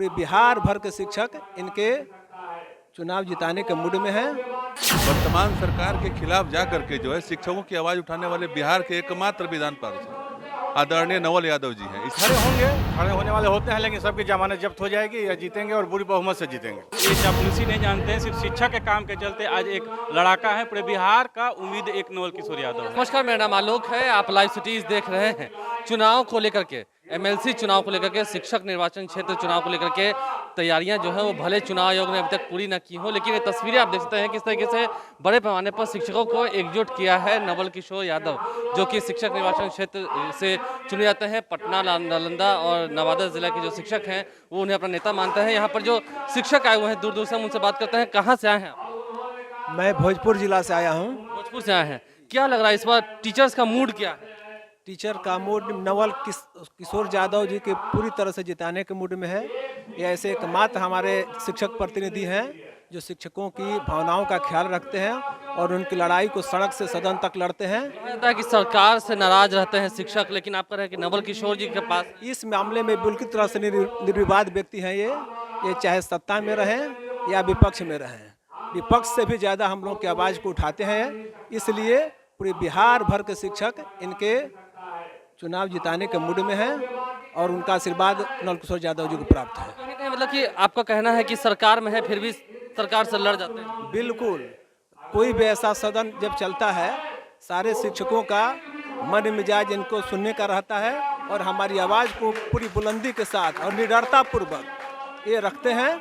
पूरे बिहार भर के शिक्षक इनके चुनाव जिताने के मूड में हैं। वर्तमान सरकार के खिलाफ जा करके जो है शिक्षकों की आवाज उठाने वाले बिहार के एकमात्र विधान पार्षद आदरणीय नवल यादव जी हैं। खड़े होंगे, खड़े होने वाले होते हैं, लेकिन सबकी जमानत जब्त हो जाएगी या जीतेंगे और बुरी बहुमत से जीतेंगे। ये चापलूसी नहीं जानते हैं, सिर्फ शिक्षा के काम के चलते आज एक लड़ाका है पूरे बिहार का। उम्मीद एक नवल किशोर यादव है। नमस्कार, मेरा नाम आलोक है। आप लाइव सिटीज देख रहे हैं। चुनाव को लेकर के, एमएलसी चुनाव को लेकर के, शिक्षक निर्वाचन क्षेत्र चुनाव को लेकर के तैयारियां जो है वो भले चुनाव आयोग ने अभी तक पूरी न की हो, लेकिन ये तस्वीरें आप देख सकते हैं किस तरीके से बड़े पैमाने पर शिक्षकों को एकजुट किया है नवल किशोर यादव, जो कि शिक्षक निर्वाचन क्षेत्र से चुने जाते हैं। पटना, नालंदा और नवादा जिला के जो शिक्षक हैं वो उन्हें अपना नेता मानते हैं। यहाँ पर जो शिक्षक आए हुए हैं दूर दूर से, हम उनसे बात करते हैं। कहाँ से आए हैं आप? मैं भोजपुर जिला से आया हूँ। भोजपुर से आए हैं। क्या लग रहा है इस बार टीचर्स का मूड क्या है? टीचर का मूड नवल किशोर यादव जी के पूरी तरह से जिताने के मूड में है। ये ऐसे एकमात्र हमारे शिक्षक प्रतिनिधि हैं जो शिक्षकों की भावनाओं का ख्याल रखते हैं और उनकी लड़ाई को सड़क से सदन तक लड़ते हैं। लगता है कि सरकार से नाराज रहते हैं शिक्षक, लेकिन आप कह रहे हैं कि नवल किशोर जी के पास इस मामले में बिल्कुल तरह से निर्विवाद व्यक्ति हैं। ये चाहे सत्ता में रहें या विपक्ष में रहें, विपक्ष से भी ज़्यादा हम लोग की आवाज़ को उठाते हैं। इसलिए पूरे बिहार भर के शिक्षक इनके चुनाव जिताने के मूड में हैं और उनका आशीर्वाद नवल किशोर यादव जी को प्राप्त है। कहीं ना कहीं मतलब कि आपका कहना है कि सरकार में है फिर भी सरकार से लड़ जाते हैं। बिल्कुल, कोई भी ऐसा सदन जब चलता है, सारे शिक्षकों का मन मिजाज इनको सुनने का रहता है और हमारी आवाज़ को पूरी बुलंदी के साथ और निडरता पूर्वक ये रखते हैं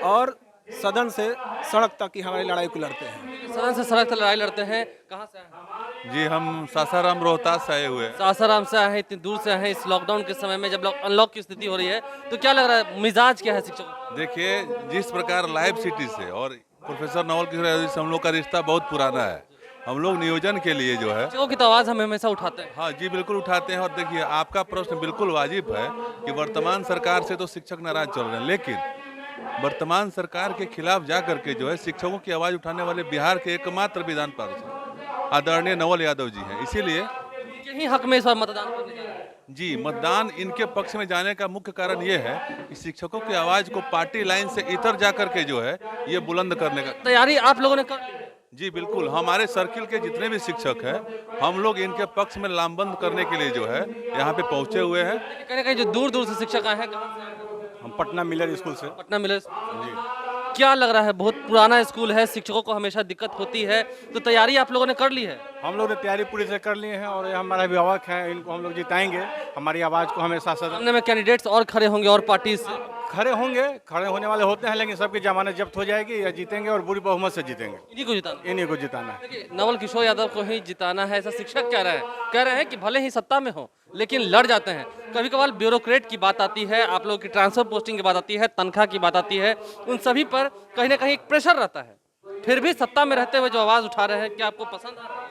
और सदन से सड़क तक की हमारी लड़ाई को लड़ते हैं। सदन से सड़क तक लड़ाई लड़ते हैं। कहाँ से आए हैं? जी, हम सासाराम रोहतास से आए हुए हैं। सासाराम से आए हैं, इतनी दूर से आए हैं। इस लॉकडाउन के समय में जब अनलॉक की स्थिति हो रही है तो क्या लग रहा है, मिजाज क्या है शिक्षकों का? देखिए, जिस प्रकार लाइव सिटी से और प्रोफेसर नवल किशोर यादव से हम लोग का रिश्ता बहुत पुराना है। हम लोग नियोजन के लिए जो है शिक्षकों की तो आवाज़ हम हमेशा उठाते हैं। हाँ जी, बिल्कुल उठाते हैं। और देखिए, आपका प्रश्न बिल्कुल वाजिब है कि वर्तमान सरकार से तो शिक्षक नाराज चल रहे हैं, लेकिन वर्तमान सरकार के खिलाफ जा करके जो है शिक्षकों की आवाज उठाने वाले बिहार के एकमात्र विधान पार्षद आदरणीय नवल यादव जी हैं। इसीलिए यही हक में इस बार मतदान करने जा रहे हैं। जी, मतदान इनके पक्ष में जाने का मुख्य कारण ये है कि शिक्षकों की आवाज को पार्टी लाइन से इतर जा करके जो है ये बुलंद करने का तैयारी आप लोगों ने कर ली है? जी बिल्कुल, हमारे सर्किल के जितने भी शिक्षक हैं हम लोग इनके पक्ष में लामबंद करने के लिए जो है यहाँ पे पहुंचे हुए हैं। कहीं ना कहीं जो दूर दूर से शिक्षक आए हैं, कहाँ से आए हैं? हम पटना मिलर स्कूल से। पटना मिलर जी। क्या लग रहा है, बहुत पुराना स्कूल है, शिक्षकों को हमेशा दिक्कत होती है, तो तैयारी आप लोगों ने कर ली है? हम लोग ने तैयारी पूरी से कर लिए हैं और ये हमारे अभिभावक हैं, इनको हम लोग जिताएंगे। हमारी आवाज़ को हमेशा सदन सामने में कैंडिडेट्स और खड़े होंगे और पार्टी से खड़े होंगे, खड़े होने वाले होते हैं, लेकिन सबकी जमानत जब्त हो जाएगी या जीतेंगे और बुरी बहुमत से जीतेंगे। इन्हीं को जिताना। इन्हीं को जिताना है। देखिए, नवल किशोर यादव को ही जिताना है, ऐसा शिक्षक कह रहे हैं कि भले ही सत्ता में हो लेकिन लड़ जाते हैं। कभी कभार ब्यूरोक्रेट की बात आती है, आप लोगों की ट्रांसफर पोस्टिंग की बात आती है, तनख्वाह की बात आती है, उन सभी पर कहीं ना कहीं एक प्रेशर रहता है। फिर भी सत्ता में रहते हुए जो आवाज़ उठा रहे हैं, क्या आपको पसंद आ रहा है?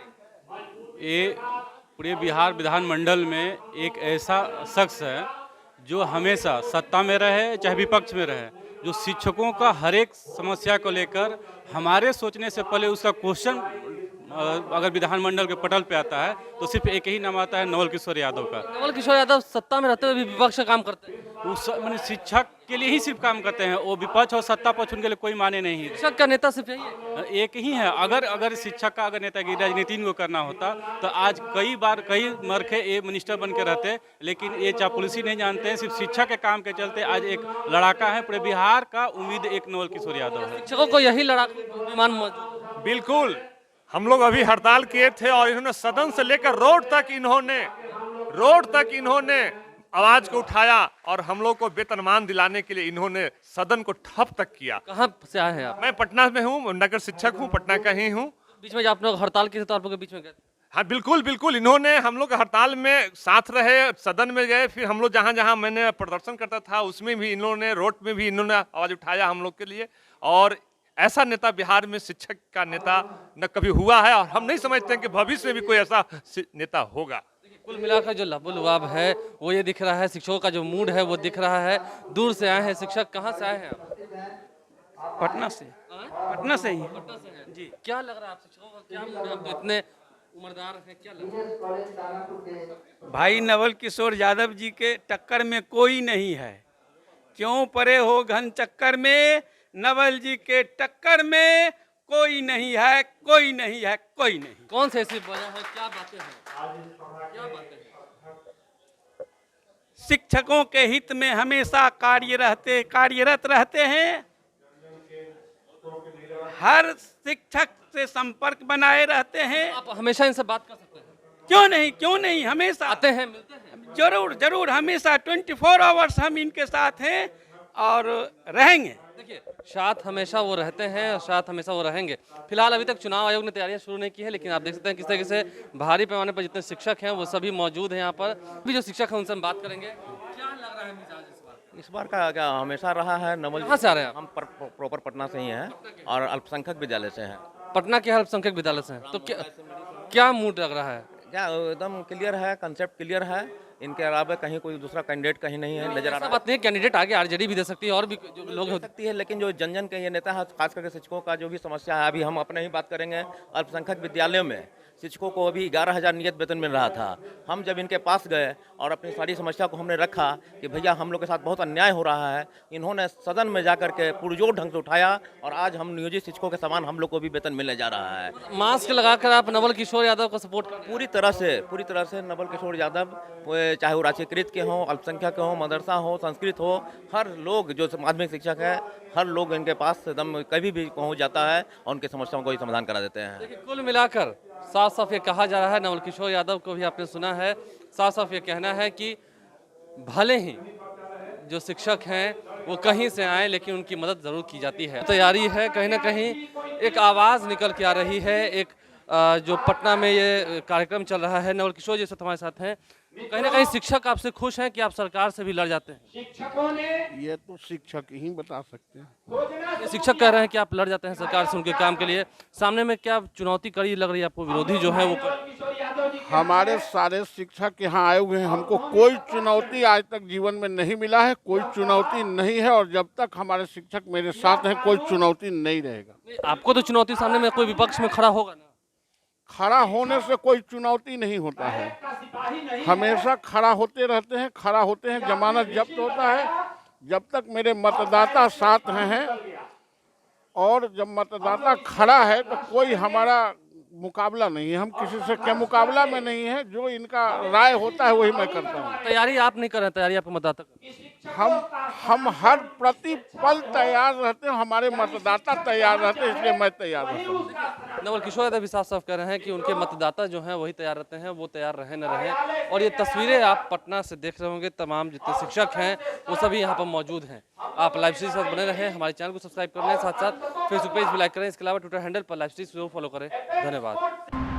ये पूरे बिहार विधानमंडल में एक ऐसा शख्स है जो हमेशा सत्ता में रहे चाहे विपक्ष में रहे, जो शिक्षकों का हर एक समस्या को लेकर हमारे सोचने से पहले उसका क्वेश्चन अगर विधानमंडल के पटल पे आता है तो सिर्फ एक ही नाम आता है, नवल किशोर यादव का। नवल किशोर यादव सत्ता में रहते हुए भी विपक्ष का काम करते हैं। वो मैंने शिक्षक के लिए ही सिर्फ काम करते हैं, वो विपक्ष और सत्ता पक्ष उनके लिए कोई माने नहीं है। शिक्षक का नेता सिर्फ यही है, एक ही है। अगर शिक्षक का अगर नेतागिरी राजनीति को करना होता तो आज कई मरखे ये मिनिस्टर बन के रहते, लेकिन ये चापलूसी नहीं जानते हैं, सिर्फ शिक्षा के काम के चलते आज एक लड़ाका है पूरे बिहार का। उम्मीद एक नवल किशोर यादव है। शिक्षकों को यही लड़ाकू विमान मौजूद। बिल्कुल, हम लोग अभी हड़ताल किए थे और इन्होंने सदन से लेकर रोड तक इन्होंने आवाज को उठाया और हम लोग को वेतनमान दिलाने के लिए इन्होंने सदन को ठप तक किया। कहाँ से आए हैं आप? मैं पटना में हूँ, नगर शिक्षक हूँ, पटना का ही हूँ। बीच में जब आप लोग हड़ताल किए थे तो आप लोग के बीच में गए? हाँ बिल्कुल, इन्होंने हम लोग हड़ताल में साथ रहे, सदन में गए, फिर हम लोग जहाँ जहाँ मैंने प्रदर्शन करता था उसमें भी इन्होंने, रोड में भी इन्होंने आवाज उठाया हम लोग के लिए। और ऐसा नेता बिहार में शिक्षक का नेता न कभी हुआ है और हम नहीं समझते हैं कि भविष्य में भी कोई ऐसा नेता होगा। कुल मिलाकर जो लबुलवाब है वो ये दिख रहा है, शिक्षकों का जो मूड है वो दिख रहा है। दूर से आए हैं शिक्षक, कहाँ से आए हैं आप? पटना से ही। पटना से हैं जी। क्या लग रहा है आप शिक्षकों का क्या मूड है? आप तो इतने उम्रदार हैं, क्या लग रहा है? भाई नवल किशोर यादव जी के टक्कर में कोई नहीं है। क्यों परे हो घन चक्कर में, नवल जी के टक्कर में कोई नहीं है, कोई नहीं है, कोई नहीं। कौन से ऐसी वजह है, क्या बातें हैं, क्या बातें हैं? शिक्षकों के हित में हमेशा कार्यरत रहते हैं। हर शिक्षक से संपर्क बनाए रहते हैं। आप हमेशा इनसे बात कर सकते हैं? क्यों नहीं, हमेशा आते हैं, मिलते हैं? जरूर हमेशा 24 आवर्स हम इनके साथ हैं और रहेंगे। देखिए, साथ हमेशा वो रहते हैं और साथ हमेशा वो रहेंगे। फिलहाल अभी तक चुनाव आयोग ने तैयारियां शुरू नहीं की है, लेकिन आप देख सकते हैं किस तरीके से भारी पैमाने पर जितने शिक्षक हैं वो सभी मौजूद हैं यहाँ पर। अभी जो शिक्षक हैं उनसे हम बात करेंगे। क्या लग रहा है मिजाज इस बार का क्या हमेशा रहा है नवल। कहाँ से आ रहे हैं आप? हम प्रॉपर पटना से ही हैं और अल्पसंख्यक विद्यालय से हैं। पटना के अल्पसंख्यक विद्यालय से हैं, तो क्या मूड लग रहा है? क्या एकदम क्लियर है, कंसेप्ट क्लियर है। इनके अलावा कहीं कोई दूसरा कैंडिडेट कहीं नहीं है नजर आ ऐसा रहा बात नहीं है, कैंडिडेट आगे आरजेडी भी दे सकती है और भी जो लोग हो सकती है, लेकिन जो जन के ये नेता है, खास करके शिक्षकों का जो भी समस्या है, अभी हम अपने ही बात करेंगे। अल्पसंख्यक विद्यालयों में शिक्षकों को अभी 11,000 नियत वेतन मिल रहा था। हम जब इनके पास गए और अपनी सारी समस्या को हमने रखा कि भैया हम लोग के साथ बहुत अन्याय हो रहा है, इन्होंने सदन में जाकर के पुरजोर ढंग से उठाया और आज हम नियोजित शिक्षकों के समान हम लोग को भी वेतन मिलने जा रहा है। मास्क लगाकर आप नवल किशोर यादव को सपोर्ट कर? पूरी तरह से नवल किशोर यादव, चाहे वो राष्ट्रीयकृत के हों, अल्पसंख्यक के हों, मदरसा हो, संस्कृत हो, हर लोग जो माध्यमिक शिक्षक है, हर लोग इनके पास एकदम कभी भी पहुंच जाता है और उनकी समस्याओं को ही समाधान करा देते हैं। देखिए, कुल मिलाकर साफ साफ ये कहा जा रहा है, नवल किशोर यादव को भी आपने सुना है, साफ साफ ये कहना है कि भले ही जो शिक्षक हैं वो कहीं से आए लेकिन उनकी मदद जरूर की जाती है। तैयारी है, कहीं ना कहीं एक आवाज़ निकल के आ रही है। एक जो पटना में ये कार्यक्रम चल रहा है, नवल किशोर जैसे हमारे साथ हैं, कहीं ना कहीं शिक्षक आपसे खुश हैं कि आप सरकार से भी लड़ जाते हैं? ये तो शिक्षक ही बता सकते हैं। शिक्षक कह रहे हैं कि आप लड़ जाते हैं सरकार से उनके काम के लिए। सामने में क्या चुनौती कड़ी लग रही है आपको? विरोधी जो है वो हमारे सारे शिक्षक यहाँ आए हुए हैं, हमको कोई चुनौती आज तक जीवन में नहीं मिला है, कोई चुनौती नहीं है और जब तक हमारे शिक्षक मेरे साथ हैं कोई चुनौती नहीं रहेगा। आपको तो चुनौती सामने में कोई विपक्ष में खड़ा होगा ना? खड़ा होने से कोई चुनौती नहीं होता है, हमेशा खड़ा होते रहते हैं, खड़ा होते हैं। जमानत जब्त होता है जब तक मेरे मतदाता साथ हैं और जब मतदाता खड़ा है तो कोई हमारा मुकाबला नहीं है। हम किसी से क्या मुकाबला में नहीं है, जो इनका राय होता है वही मैं करता हूँ। तैयारी आप नहीं कर रहे, तैयारी आपको मतदाता हम हर प्रतिपल तैयार रहते हैं, हमारे मतदाता तैयार रहते हैं, इसलिए मैं तैयार रहता हूँ। नवल किशोर यादव भी साफ साफ कह रहे हैं कि उनके मतदाता जो हैं वही तैयार रहते हैं, वो तैयार रहे न रहे। और ये तस्वीरें आप पटना से देख रहे होंगे, तमाम जितने शिक्षक हैं वो सभी यहाँ पर मौजूद हैं। आप लाइव स्ट्रीम के साथ बने रहें, हमारे चैनल को सब्सक्राइब कर लें, साथ साथ फेसबुक पेज भी लाइक करें। इसके अलावा ट्विटर हैंडल पर लाइव स्ट्रीम जरूर फॉलो करें। धन्यवाद।